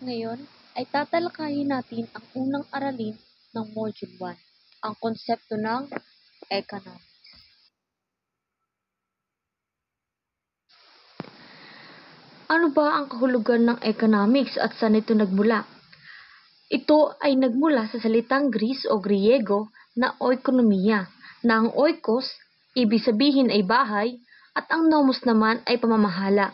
Ngayon ay tatalakayin natin ang unang aralin ng Module 1, ang konsepto ng economics. Ano ba ang kahulugan ng economics at saan ito nagmula? Ito ay nagmula sa salitang Greece o Griego na oikonomiya, na ang oikos, ibig sabihin ay bahay, at ang nomos naman ay pamamahala.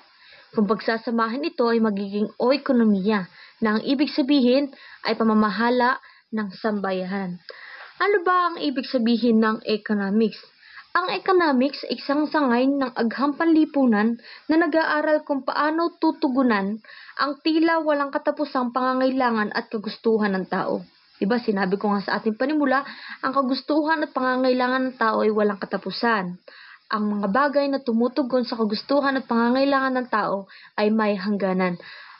Kung pagsasamahin ito ay magiging oikonomiya, na ang ibig sabihin ay pamamahala ng sambayanan. Ano ba ang ibig sabihin ng economics? Ang economics ay isang sangay ng agham panlipunan na nag-aaral kung paano tutugunan ang tila walang katapusang pangangailangan at kagustuhan ng tao. Diba, sinabi ko nga sa ating panimula, ang kagustuhan at pangangailangan ng tao ay walang katapusan. Ang mga bagay na tumutugon sa kagustuhan at pangangailangan ng tao ay may hangganan.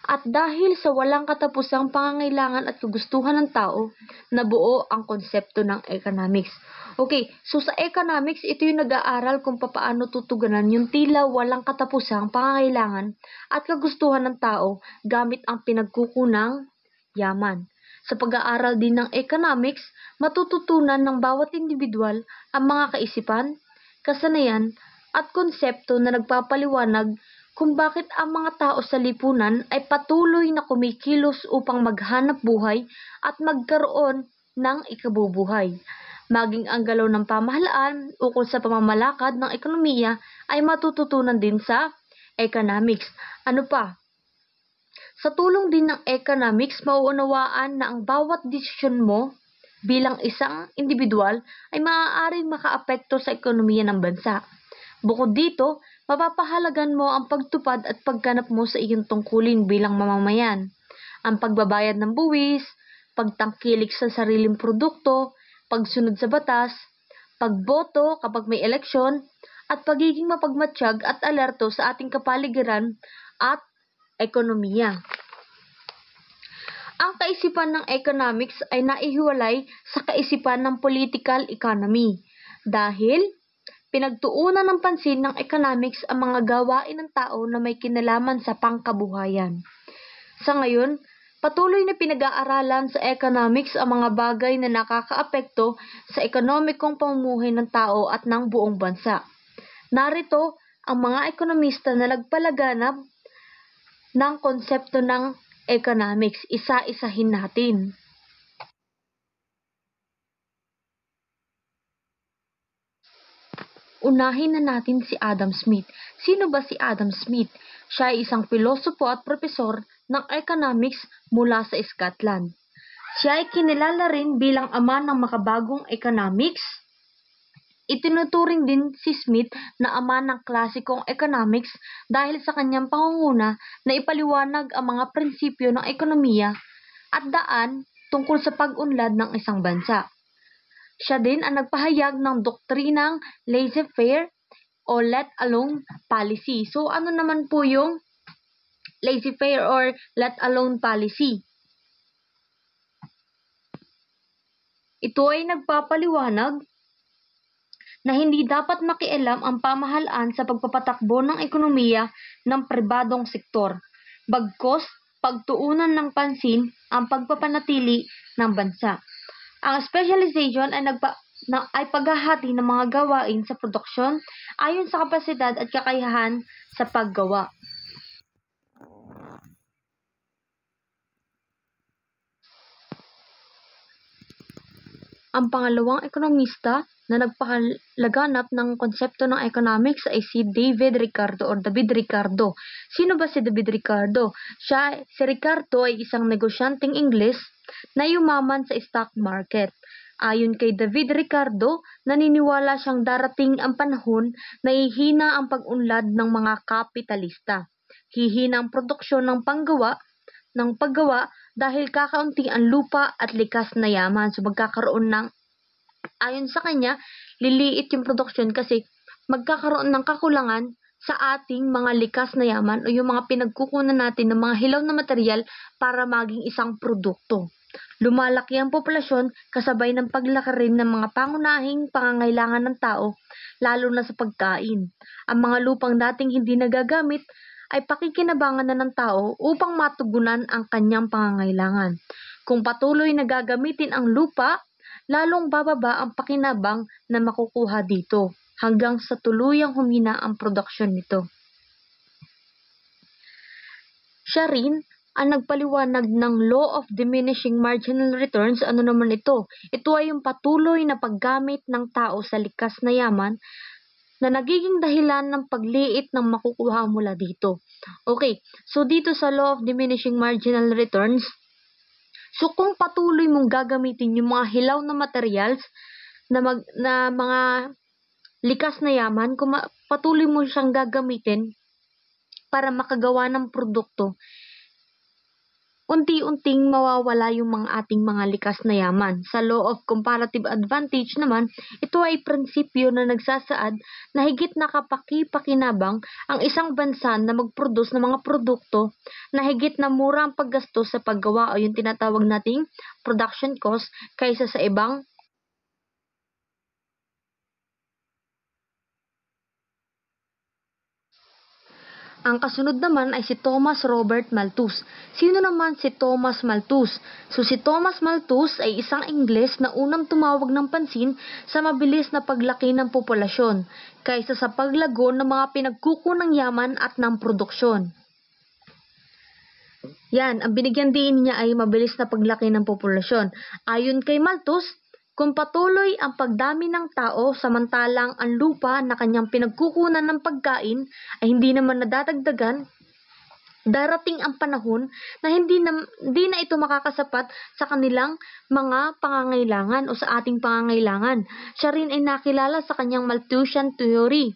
At dahil sa walang katapusang pangangailangan at kagustuhan ng tao, nabuo ang konsepto ng economics. Okay, so sa economics, ito yung nag-aaral kung paano tutugunan yung tila walang katapusang pangangailangan at kagustuhan ng tao gamit ang pinagkukunang yaman. Sa pag-aaral din ng economics, matututunan ng bawat individual ang mga kaisipan, kasanayan, at konsepto na nagpapaliwanag kung bakit ang mga tao sa lipunan ay patuloy na kumikilos upang maghanap buhay at magkaroon ng ikabubuhay. Maging ang galaw ng pamahalaan ukol sa pamamalakad ng ekonomiya ay matututunan din sa economics. Ano pa? Sa tulong din ng economics, mauunawaan na ang bawat desisyon mo bilang isang individual ay maaaring makaapekto sa ekonomiya ng bansa. Bukod dito, mapapahalagan mo ang pagtupad at pagganap mo sa iyong tungkulin bilang mamamayan. Ang pagbabayad ng buwis, pagtangkilik sa sariling produkto, pagsunod sa batas, pagboto kapag may eleksyon, at pagiging mapagmatsyag at alerto sa ating kapaligiran at ekonomiya. Ang kaisipan ng economics ay naihiwalay sa kaisipan ng political economy dahil pinagtuunan ng pansin ng economics ang mga gawain ng tao na may kinalaman sa pangkabuhayan. Sa ngayon, patuloy na pinag-aaralan sa economics ang mga bagay na nakakaapekto sa ekonomikong pamumuhay ng tao at ng buong bansa. Narito ang mga ekonomista na nagpalaganap ng konsepto ng economics. Isa-isahin natin. Unahin na natin si Adam Smith. Sino ba si Adam Smith? Siya ay isang pilosopo at propesor ng economics mula sa Scotland. Siya ay kinilala rin bilang ama ng makabagong economics. Itinuturing din si Smith na ama ng klasikong economics dahil sa kanyang pangunguna na ipaliwanag ang mga prinsipyo ng ekonomiya at daan tungkol sa pag-unlad ng isang bansa. Siya din ang nagpahayag ng doktrinang laissez-faire o let-alone policy. So, ano naman po yung laissez-faire or let-alone policy? Ito ay nagpapaliwanag na hindi dapat makialam ang pamahalaan sa pagpapatakbo ng ekonomiya ng pribadong sektor, bagkus pagtuunan ng pansin ang pagpapanatili ng bansa. Ang specialization ay paghahati ng mga gawain sa produksyon ayon sa kapasidad at kakayahan sa paggawa. Ang pangalawang ekonomista na nagpalaganap ng konsepto ng economics ay si David Ricardo o David Ricardo. Sino ba si David Ricardo? Si Ricardo ay isang negosyanteng Ingles na yumaman sa stock market. Ayon kay David Ricardo, naniniwala siyang darating ang panahon na hihina ang pag-unlad ng mga kapitalista. Hihina ang produksyon ng paggawa dahil kakaunti ang lupa at likas na yaman. So magkakaroon ng, ayon sa kanya, liliit yung produksyon kasi magkakaroon ng kakulangan sa ating mga likas na yaman o yung mga pinagkukunan natin ng mga hilaw na material para maging isang produkto. Lumalaki ang populasyon kasabay ng paglaki rin ng mga pangunahing pangangailangan ng tao, lalo na sa pagkain. Ang mga lupang dating hindi nagagamit ay pakikinabangan na ng tao upang matugunan ang kanyang pangangailangan. Kung patuloy na gagamitin ang lupa, lalong bababa ang pakinabang na makukuha dito hanggang sa tuluyang humina ang produksyon nito. Siya rin ang nagpaliwanag ng Law of Diminishing Marginal Returns. Ano naman ito? Ito ay yung patuloy na paggamit ng tao sa likas na yaman na nagiging dahilan ng pagliit ng makukuha mula dito. Okay, so dito sa Law of Diminishing Marginal Returns, so kung patuloy mong gagamitin yung mga hilaw na materials na mga likas na yaman, kung patuloy mo siyang gagamitin para makagawa ng produkto, unti-unting mawawala yung mga ating mga likas na yaman. Sa Law of Comparative Advantage naman, ito ay prinsipyo na nagsasaad na higit na kapaki-pakinabang ang isang bansa na mag-produce ng mga produkto na higit na mura ang paggastos sa paggawa o yung tinatawag nating production cost kaysa sa ibang Ang kasunod naman ay si Thomas Robert Malthus. Sino naman si Thomas Malthus? So si Thomas Malthus ay isang Ingles na unang tumawag ng pansin sa mabilis na paglaki ng populasyon kaysa sa paglago ng mga pinagkukunang yaman at ng produksyon. Yan, ang binigyan din niya ay mabilis na paglaki ng populasyon. Ayon kay Malthus, kung patuloy ang pagdami ng tao samantalang ang lupa na kanyang pinagkukunan ng pagkain ay hindi naman nadadagdagan, darating ang panahon na hindi na ito makakasapat sa kanilang mga pangangailangan o sa ating pangangailangan. Siya rin ay nakilala sa kanyang Malthusian theory.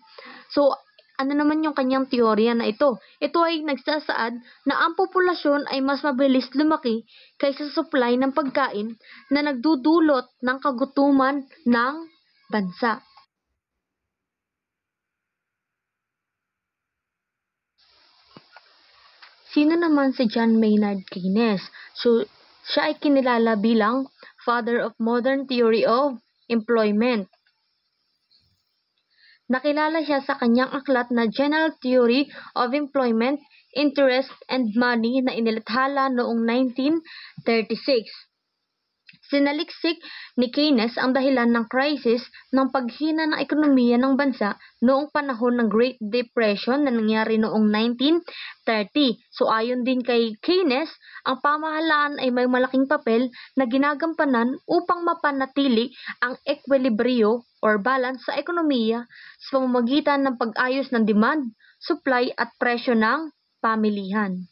So, ano naman yung kanyang teorya na ito? Ito ay nagsasaad na ang populasyon ay mas mabilis lumaki kaysa sa supply ng pagkain na nagdudulot ng kagutuman ng bansa. Sino naman si John Maynard Keynes? So, siya ay kinilala bilang father of modern theory of employment. Nakilala siya sa kanyang aklat na General Theory of Employment, Interest, and Money na inilathala noong 1936. Sinaliksik ni Keynes ang dahilan ng crisis ng paghina ng ekonomiya ng bansa noong panahon ng Great Depression na nangyari noong 1930. So ayon din kay Keynes, ang pamahalaan ay may malaking papel na ginagampanan upang mapanatili ang ekwilibryo or balance sa ekonomiya sa pamamagitan ng pag-ayos ng demand, supply at presyo ng pamilihan.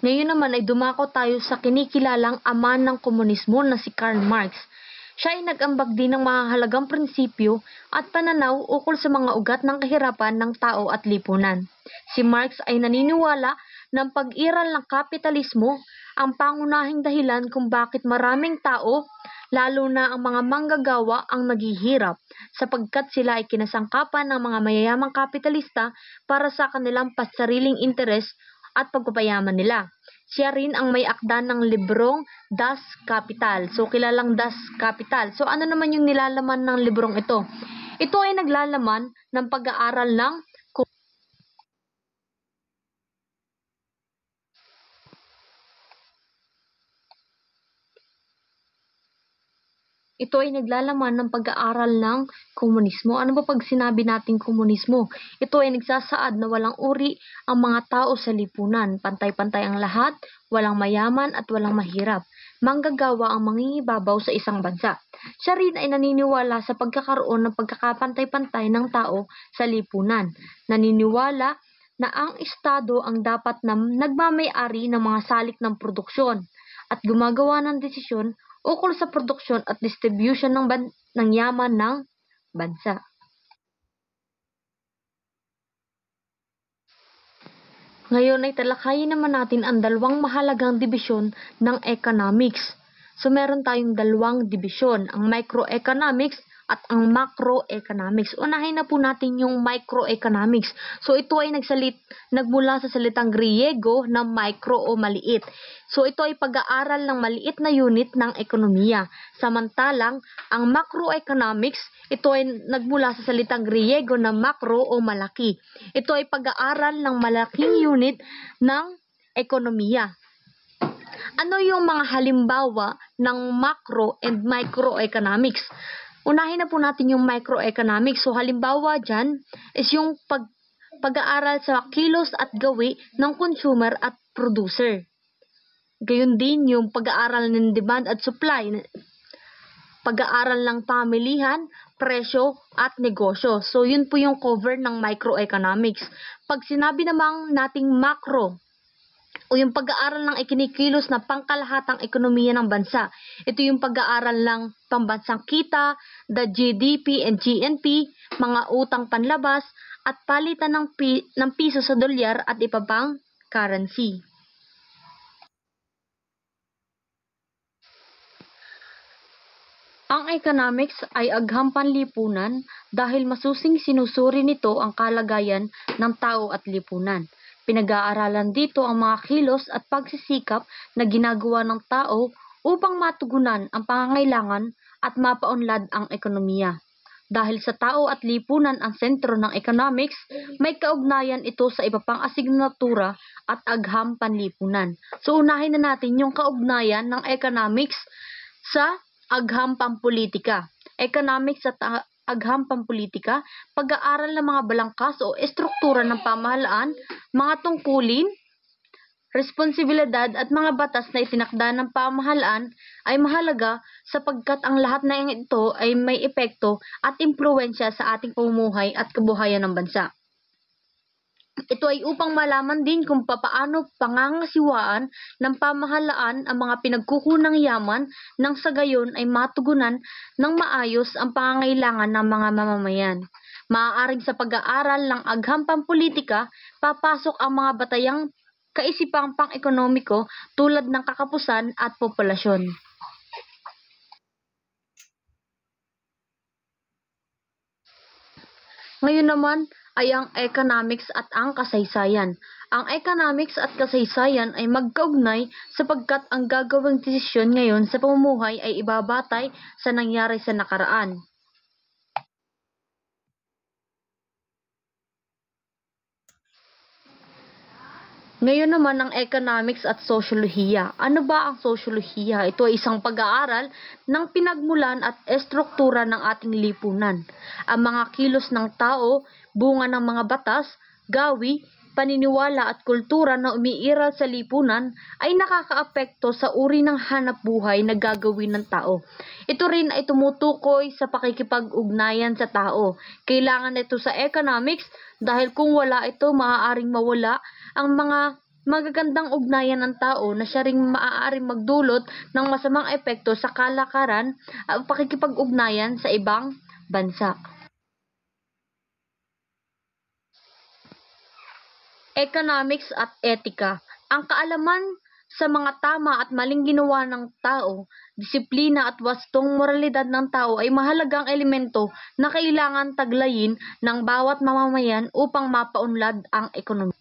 Ngayon naman ay dumako tayo sa kinikilalang ama ng komunismo na si Karl Marx. Siya ay nag-ambag din ng mahahalagang prinsipyo at pananaw ukol sa mga ugat ng kahirapan ng tao at lipunan. Si Marx ay naniniwala ng pag-iral ng kapitalismo ang pangunahing dahilan kung bakit maraming tao, lalo na ang mga manggagawa, ang naghihirap sapagkat sila ay kinasangkapan ng mga mayayamang kapitalista para sa kanilang pansariling interes at pagpapayaman nila. Siya rin ang may akda ng librong Das Kapital. So, kilalang Das Kapital. So, ano naman yung nilalaman ng librong ito? Ito ay naglalaman ng pag-aaral ng pag-aaral ng komunismo. Ano ba pag sinabi nating komunismo? Ito ay nagsasaad na walang uri ang mga tao sa lipunan. Pantay-pantay ang lahat, walang mayaman at walang mahirap. Manggagawa ang mangingibabaw sa isang bansa. Siya rin ay naniniwala sa pagkakaroon ng pagkakapantay-pantay ng tao sa lipunan. Naniniwala na ang estado ang dapat na nagmamay-ari ng mga salik ng produksyon at gumagawa ng desisyon ukol sa produksyon at distribution ng yaman ng bansa. Ngayon ay talakayin naman natin ang dalawang mahalagang dibisyon ng economics. So meron tayong dalawang dibisyon, ang microeconomics at ang macroeconomics. Unahin na po natin yung microeconomics. So ito ay nagmula sa salitang Griego na micro o maliit. So ito ay pag-aaral ng maliit na unit ng ekonomiya. Samantalang ang macroeconomics, ito ay nagmula sa salitang Griego na macro o malaki. Ito ay pag-aaral ng malaking unit ng ekonomiya. Ano yung mga halimbawa ng macro and microeconomics? Unahin na po natin yung microeconomics. So halimbawa dyan is yung pag-aaral sa kilos at gawi ng consumer at producer. Gayon din yung pag-aaral ng demand at supply, pag-aaral ng pamilihan, presyo at negosyo. So yun po yung cover ng microeconomics. Pag sinabi namang nating macro, o yung pag-aaral ng ikinikilos na pangkalahatang ekonomiya ng bansa. Ito yung pag-aaral ng pambansang kita, the GDP and GNP, mga utang panlabas, at palitan ng piso sa dolyar at iba pang currency. Ang economics ay agham panlipunan dahil masusing sinusuri nito ang kalagayan ng tao at lipunan. Pinag-aaralan dito ang mga kilos at pagsisikap na ginagawa ng tao upang matugunan ang pangangailangan at mapaunlad ang ekonomiya. Dahil sa tao at lipunan ang sentro ng economics, may kaugnayan ito sa iba pang asignatura at agham panlipunan. So unahin na natin yung kaugnayan ng economics sa agham pampolitika. Economics at agham pampolitika, pag-aaral ng mga balangkas o estruktura ng pamahalaan, mga tungkulin, responsibilidad at mga batas na itinakda ng pamahalaan ay mahalaga sapagkat ang lahat na ito ay may epekto at impluwensya sa ating pamumuhay at kabuhayan ng bansa. Ito ay upang malaman din kung papaano pangangasiwaan ng pamahalaan ang mga pinagkukunang yaman nang sa gayon ay matugunan ng maayos ang pangangailangan ng mga mamamayan. Maaaring sa pag-aaral ng agham pampolitika, papasok ang mga batayang kaisipang pang-ekonomiko tulad ng kakapusan at populasyon. Ngayon naman ay ang economics at ang kasaysayan. Ang economics at kasaysayan ay magkaugnay sapagkat ang gagawing desisyon ngayon sa pamumuhay ay ibabatay sa nangyari sa nakaraan. Ngayon naman ang economics at sosyolohiya. Ano ba ang sosyolohiya? Ito ay isang pag-aaral ng pinagmulan at estruktura ng ating lipunan. Ang mga kilos ng tao, bunga ng mga batas, gawi, paniniwala at kultura na umiiral sa lipunan ay nakakaapekto sa uri ng hanap buhay na gagawin ng tao. Ito rin ay tumutukoy sa pakikipag-ugnayan sa tao. Kailangan ito sa economics dahil kung wala ito, maaaring mawala ang mga magagandang ugnayan ng tao na siya ring maaaring magdulot ng masamang epekto sa kalakaran at pakikipag-ugnayan sa ibang bansa. Economics at etika. Ang kaalaman sa mga tama at maling ginawa ng tao, disiplina at wastong moralidad ng tao ay mahalagang elemento na kailangan taglayin ng bawat mamamayan upang mapaunlad ang ekonomiya.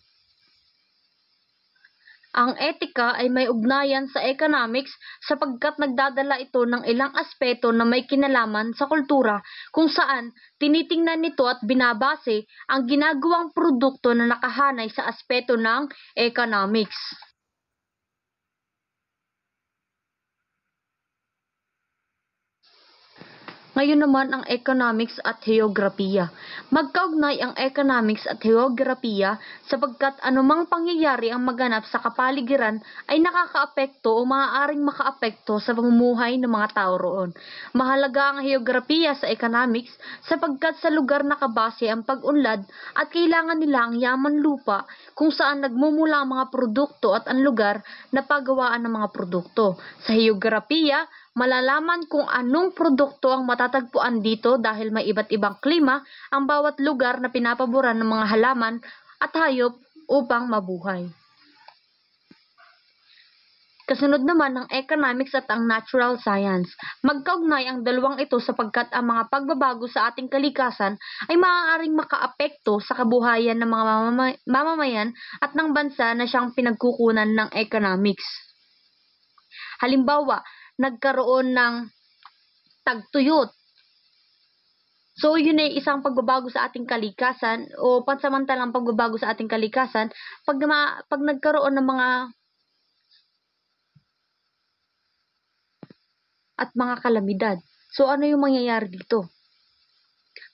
Ang etika ay may ugnayan sa economics sapagkat nagdadala ito ng ilang aspeto na may kinalaman sa kultura kung saan tinitingnan nito at binabase ang ginagawang produkto na nakahanay sa aspeto ng economics. Ngayon naman ang economics at heograpiya. Magkaugnay ang economics at heograpiya sapagkat anumang pangyayari ang maganap sa kapaligiran ay nakakaapekto o maaaring makaapekto sa pamumuhay ng mga tao roon. Mahalaga ang heograpiya sa economics sapagkat sa lugar nakabase ang pag-unlad at kailangan nila ang yaman lupa kung saan nagmumula ang mga produkto at ang lugar na paggawaan ng mga produkto. Sa heograpiya, malalaman kung anong produkto ang matatagpuan dito dahil may iba't ibang klima ang bawat lugar na pinapaboran ng mga halaman at hayop upang mabuhay. Kasunod naman ang economics at ang natural science. Magkaugnay ang dalawang ito sapagkat ang mga pagbabago sa ating kalikasan ay maaaring makaapekto sa kabuhayan ng mga mamamayan at ng bansa na siyang pinagkukunan ng economics. Halimbawa, nagkaroon ng tagtuyot. So, yun ay isang pagbabago sa ating kalikasan o pansamantalang pagbabago sa ating kalikasan pag nagkaroon ng mga kalamidad. So, ano yung mangyayari dito?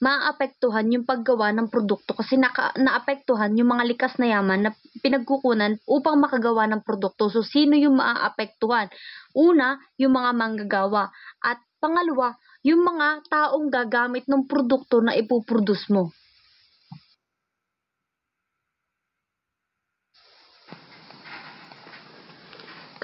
Maapektuhan yung paggawa ng produkto kasi naapektuhan yung mga likas na yaman na pinagkukunan upang makagawa ng produkto. So, sino yung maaapektuhan? Una, yung mga manggagawa. At pangalawa, yung mga taong gagamit ng produkto na ipoproduce mo.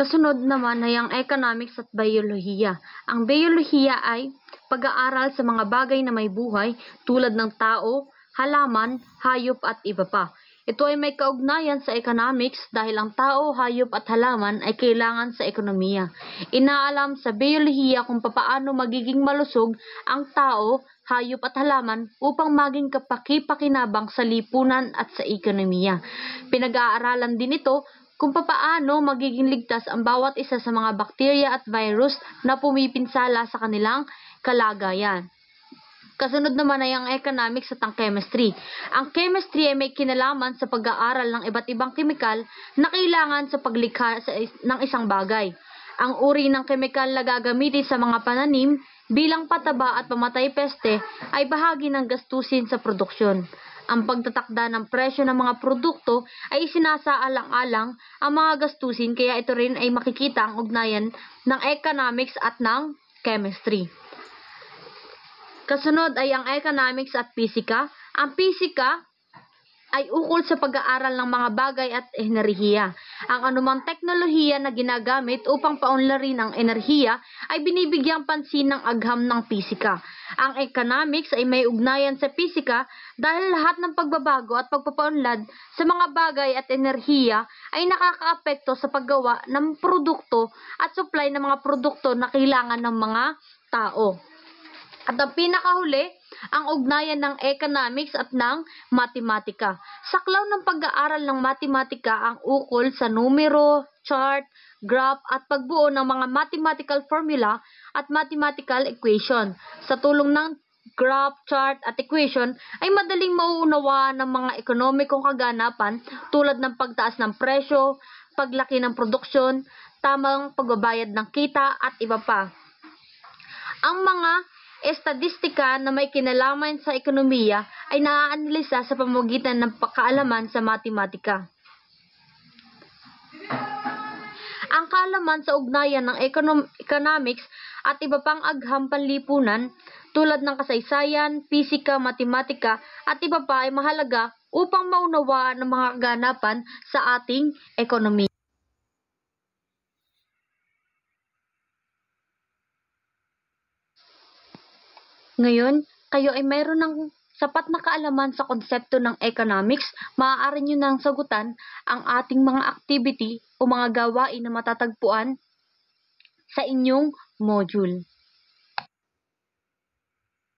Kasunod naman ay ang economics at biolohiya. Ang biolohiya ay pag-aaral sa mga bagay na may buhay tulad ng tao, halaman, hayop at iba pa. Ito ay may kaugnayan sa economics dahil ang tao, hayop at halaman ay kailangan sa ekonomiya. Inaalam sa biolohiya kung papaano magiging malusog ang tao, hayop at halaman upang maging kapaki-pakinabang sa lipunan at sa ekonomiya. Pinag-aaralan din ito kung papaano magiging ligtas ang bawat isa sa mga bakterya at virus na pumipinsala sa kanilang kalagayan. Kasunod naman ay ang economics at ang chemistry. Ang chemistry ay may kinalaman sa pag-aaral ng iba't ibang kemikal na kailangan sa paglikha ng isang bagay. Ang uri ng kemikal na gagamitin sa mga pananim bilang pataba at pamatay peste ay bahagi ng gastusin sa produksyon. Ang pagtatakda ng presyo ng mga produkto ay isinasaalang-alang ang mga gastusin kaya ito rin ay makikita ang ugnayan ng economics at ng chemistry. Kasunod ay ang economics at pisika. Ang pisika ay ukol sa pag-aaral ng mga bagay at enerhiya. Ang anumang teknolohiya na ginagamit upang paunlarin ang enerhiya ay binibigyang pansin ng agham ng pisika. Ang economics ay may ugnayan sa pisika dahil lahat ng pagbabago at pagpapaunlad sa mga bagay at enerhiya ay nakakaapekto sa paggawa ng produkto at supply ng mga produkto na kailangan ng mga tao. At ang pinakahuli, ang ugnayan ng economics at ng matematika. Saklaw ng pag-aaral ng matematika ang ukol sa numero, chart, graph at pagbuo ng mga mathematical formula at mathematical equation. Sa tulong ng graph, chart at equation ay madaling mauunawaan ng mga ekonomikong kaganapan tulad ng pagtaas ng presyo, paglaki ng produksyon, tamang pagbabayad ng kita at iba pa. Ang mga estadistika na may kinalaman sa ekonomiya ay naaanalisa sa pamamagitan ng kaalaman sa matematika. Ang kaalaman sa ugnayan ng economics at iba pang agham panlipunan tulad ng kasaysayan, pisika, matematika at iba pa ay mahalaga upang maunawaan ang mga kaganapan sa ating ekonomiya. Ngayon, kayo ay mayroon ng sapat na kaalaman sa konsepto ng economics, maaari nyo nang sagutan ang ating mga activity o mga gawain na matatagpuan sa inyong module.